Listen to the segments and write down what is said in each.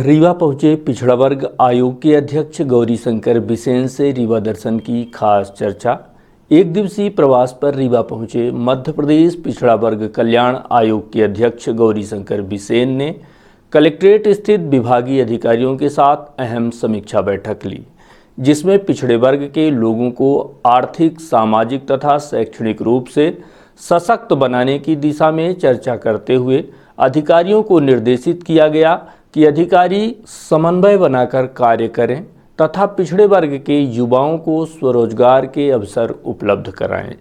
रीवा पहुंचे पिछड़ा वर्ग आयोग के अध्यक्ष गौरीशंकर बिसेन से रीवा दर्शन की खास चर्चा। एक दिवसीय प्रवास पर रीवा पहुंचे मध्य प्रदेश पिछड़ा वर्ग कल्याण आयोग के अध्यक्ष गौरीशंकर बिसेन ने कलेक्ट्रेट स्थित विभागीय अधिकारियों के साथ अहम समीक्षा बैठक ली, जिसमें पिछड़े वर्ग के लोगों को आर्थिक, सामाजिक तथा शैक्षणिक रूप से सशक्त बनाने की दिशा में चर्चा करते हुए अधिकारियों को निर्देशित किया गया कि अधिकारी समन्वय बनाकर कार्य करें तथा पिछड़े वर्ग के युवाओं को स्वरोजगार के अवसर उपलब्ध कराएं।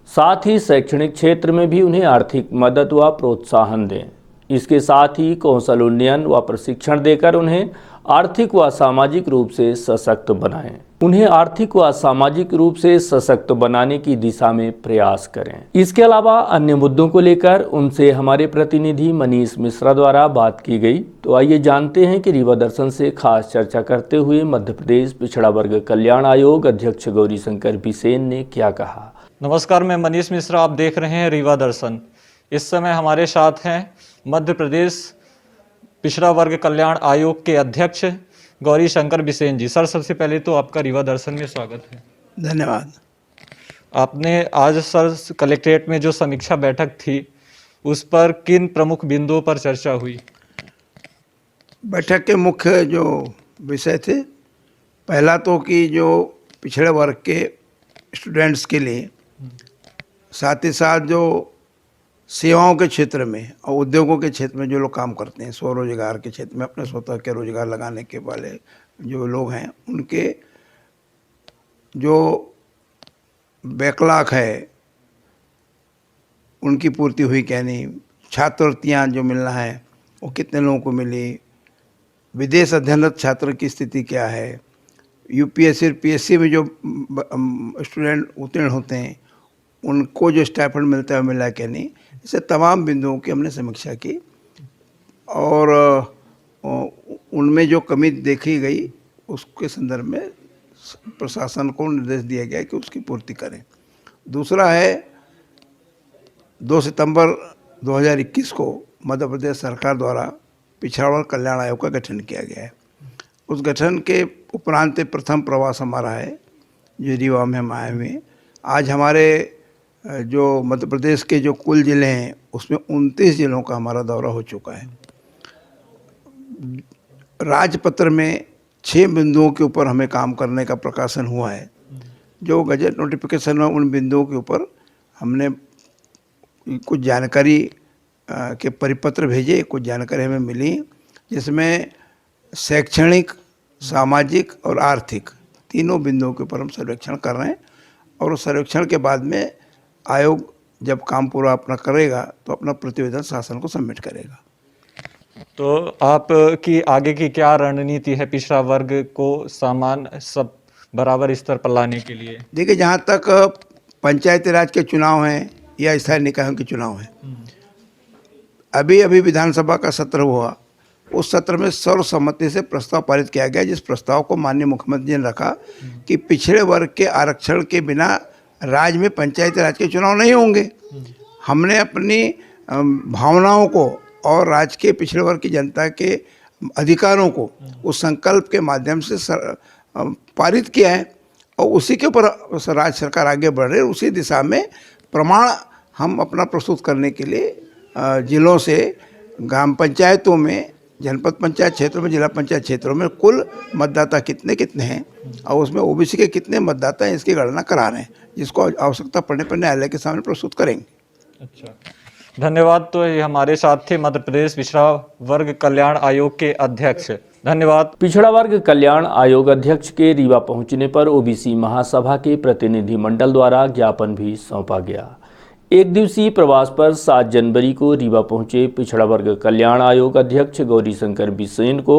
साथ ही शैक्षणिक क्षेत्र में भी उन्हें आर्थिक मदद व प्रोत्साहन दें। इसके साथ ही कौशल उन्नयन व प्रशिक्षण देकर उन्हें आर्थिक व सामाजिक रूप से सशक्त बनाएं। उन्हें आर्थिक व सामाजिक रूप से सशक्त बनाने की दिशा में प्रयास करें। इसके अलावा अन्य मुद्दों को लेकर उनसे हमारे प्रतिनिधि मनीष मिश्रा द्वारा बात की गई। तो आइए जानते हैं कि रीवा दर्शन से खास चर्चा करते हुए मध्य प्रदेश पिछड़ा वर्ग कल्याण आयोग अध्यक्ष गौरीशंकर बिसेन ने क्या कहा। नमस्कार, मैं मनीष मिश्रा, आप देख रहे हैं रीवा दर्शन। इस समय हमारे साथ हैं मध्य प्रदेश पिछड़ा वर्ग कल्याण आयोग के अध्यक्ष गौरीशंकर बिसेन जी। सर, सबसे पहले तो आपका रीवा दर्शन में स्वागत है। धन्यवाद। आपने आज सर कलेक्ट्रेट में जो समीक्षा बैठक थी उस पर किन प्रमुख बिंदुओं पर चर्चा हुई? बैठक के मुख्य जो विषय थे, पहला तो कि जो पिछड़े वर्ग के स्टूडेंट्स के लिए, साथ ही साथ जो सेवाओं के क्षेत्र में और उद्योगों के क्षेत्र में जो लोग काम करते हैं, स्वरोजगार के क्षेत्र में अपने स्वतः के रोजगार लगाने के वाले जो लोग हैं, उनके जो बैकलॉग है उनकी पूर्ति हुई क्या नहीं, छात्रवृत्तियाँ जो मिलना है वो कितने लोगों को मिली, विदेश अध्ययनरत छात्र की स्थिति क्या है, यूपीएससी और पीएससी में जो स्टूडेंट उत्तीर्ण होते हैं उनको जो स्टाइपेंड मिलता है मिला क्या नहीं, ऐसे तमाम बिंदुओं की हमने समीक्षा की और उनमें जो कमी देखी गई उसके संदर्भ में प्रशासन को निर्देश दिया गया कि उसकी पूर्ति करें। दूसरा है 2 सितंबर 2021 को मध्य प्रदेश सरकार द्वारा पिछड़ा वर्ग कल्याण आयोग का गठन किया गया है। उस गठन के उपरांत प्रथम प्रवास हमारा है जो रीवा में हम आए हुए। आज हमारे जो मध्य प्रदेश के जो कुल ज़िले हैं उसमें 29 जिलों का हमारा दौरा हो चुका है। राजपत्र में 6 बिंदुओं के ऊपर हमें काम करने का प्रकाशन हुआ है। जो गजट नोटिफिकेशन है उन बिंदुओं के ऊपर हमने कुछ जानकारी के परिपत्र भेजे, कुछ जानकारी हमें मिली, जिसमें शैक्षणिक, सामाजिक और आर्थिक तीनों बिंदुओं के ऊपर हम सर्वेक्षण कर रहे हैं और उस सर्वेक्षण के बाद में आयोग जब काम पूरा अपना करेगा तो अपना प्रतिवेदन शासन को सबमिट करेगा। तो आप की आगे की क्या रणनीति है पिछड़ा वर्ग को समान सब बराबर स्तर पर लाने के लिए? देखिए, जहाँ तक पंचायती राज के चुनाव हैं या स्थानीय निकायों के चुनाव हैं, अभी विधानसभा का सत्र हुआ, उस सत्र में सर्वसम्मति से प्रस्ताव पारित किया गया, जिस प्रस्ताव को माननीय मुख्यमंत्री ने रखा कि पिछड़े वर्ग के आरक्षण के बिना राज्य में पंचायती राज के चुनाव नहीं होंगे। हमने अपनी भावनाओं को और राज्य के पिछड़े वर्ग की जनता के अधिकारों को उस संकल्प के माध्यम से पारित किया है और उसी के ऊपर राज्य सरकार आगे बढ़ रही है। उसी दिशा में प्रमाण हम अपना प्रस्तुत करने के लिए जिलों से ग्राम पंचायतों में, जनपद पंचायत क्षेत्रों में, जिला पंचायत क्षेत्रों में कुल मतदाता कितने हैं और उसमें ओबीसी के कितने मतदाता हैं इसकी गणना करा रहे हैं, जिसको आवश्यकता पड़ने पर न्यायालय के सामने प्रस्तुत करेंगे। अच्छा, धन्यवाद। तो ये हमारे साथ थे मध्य प्रदेश पिछड़ा वर्ग कल्याण आयोग के अध्यक्ष। धन्यवाद। पिछड़ा वर्ग कल्याण आयोग अध्यक्ष के रीवा पहुंचने पर ओबीसी महासभा के प्रतिनिधि मंडल द्वारा ज्ञापन भी सौंपा गया। एक दिवसीय प्रवास पर 7 जनवरी को रीवा पहुंचे पिछड़ा वर्ग कल्याण आयोग अध्यक्ष गौरीशंकर बिसेन को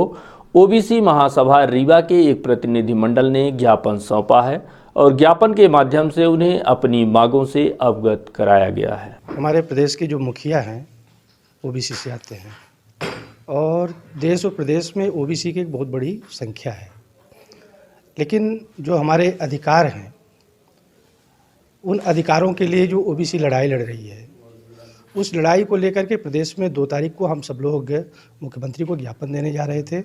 ओबीसी महासभा रीवा के एक प्रतिनिधि मंडल ने ज्ञापन सौंपा है और ज्ञापन के माध्यम से उन्हें अपनी मांगों से अवगत कराया गया है। हमारे प्रदेश के जो मुखिया हैं ओबीसी से आते हैं और देश और प्रदेश में ओबीसी की एक बहुत बड़ी संख्या है, लेकिन जो हमारे अधिकार हैं उन अधिकारों के लिए जो ओबीसी लड़ाई लड़ रही है उस लड़ाई को लेकर के प्रदेश में 2 तारीख को हम सब लोग मुख्यमंत्री को ज्ञापन देने जा रहे थे,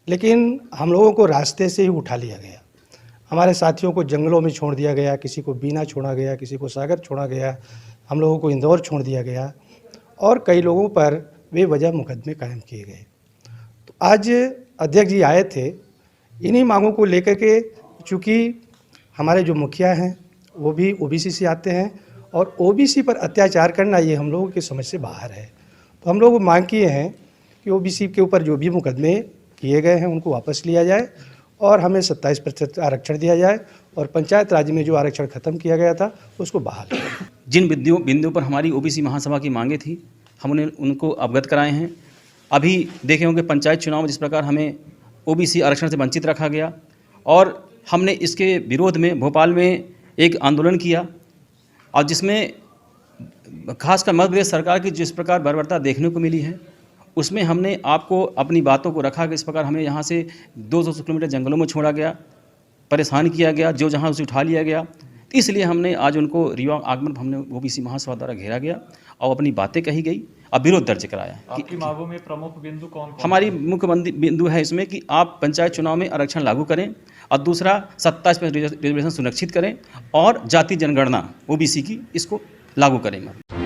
लेकिन हम लोगों को रास्ते से ही उठा लिया गया। हमारे साथियों को जंगलों में छोड़ दिया गया, किसी को बीना छोड़ा गया, किसी को सागर छोड़ा गया, हम लोगों को इंदौर छोड़ दिया गया और कई लोगों पर बेवजह मुकदमे कायम किए गए। तो आज अध्यक्ष जी आए थे इन्हीं मांगों को लेकर के, चूँकि हमारे जो मुखिया हैं वो भी ओबीसी से आते हैं और ओबीसी पर अत्याचार करना ये हम लोगों की समझ से बाहर है। तो हम लोग मांग किए हैं कि ओबीसी के ऊपर जो भी मुकदमे किए गए हैं उनको वापस लिया जाए और हमें 27% आरक्षण दिया जाए और पंचायत राज में जो आरक्षण खत्म किया गया था उसको बहाल किया जाए। जिन बिंदुओं पर हमारी ओबीसी महासभा की मांगे थी हमने उनको अवगत कराए हैं। अभी देखे होंगे पंचायत चुनाव में जिस प्रकार हमें ओबीसी आरक्षण से वंचित रखा गया और हमने इसके विरोध में भोपाल में एक आंदोलन किया और जिसमें खासकर मध्य प्रदेश सरकार की जिस प्रकार बर्बरता देखने को मिली है उसमें हमने आपको अपनी बातों को रखा कि इस प्रकार हमें यहाँ से 200 किलोमीटर जंगलों में छोड़ा गया, परेशान किया गया, जो जहाँ उसे उठा लिया गया। इसलिए हमने आज उनको रीवा आगमन हमने ओबीसी महासभा द्वारा घेरा गया और अपनी बातें कही गई और विरोध दर्ज कराया। आपकी मांगों में प्रमुख बिंदु कौन कौन? हमारी मुख्य बिंदु है इसमें कि आप पंचायत चुनाव में आरक्षण लागू करें और दूसरा 27% रिजर्वेशन सुनिश्चित करें और जाति जनगणना ओबीसी की इसको लागू करेंगे।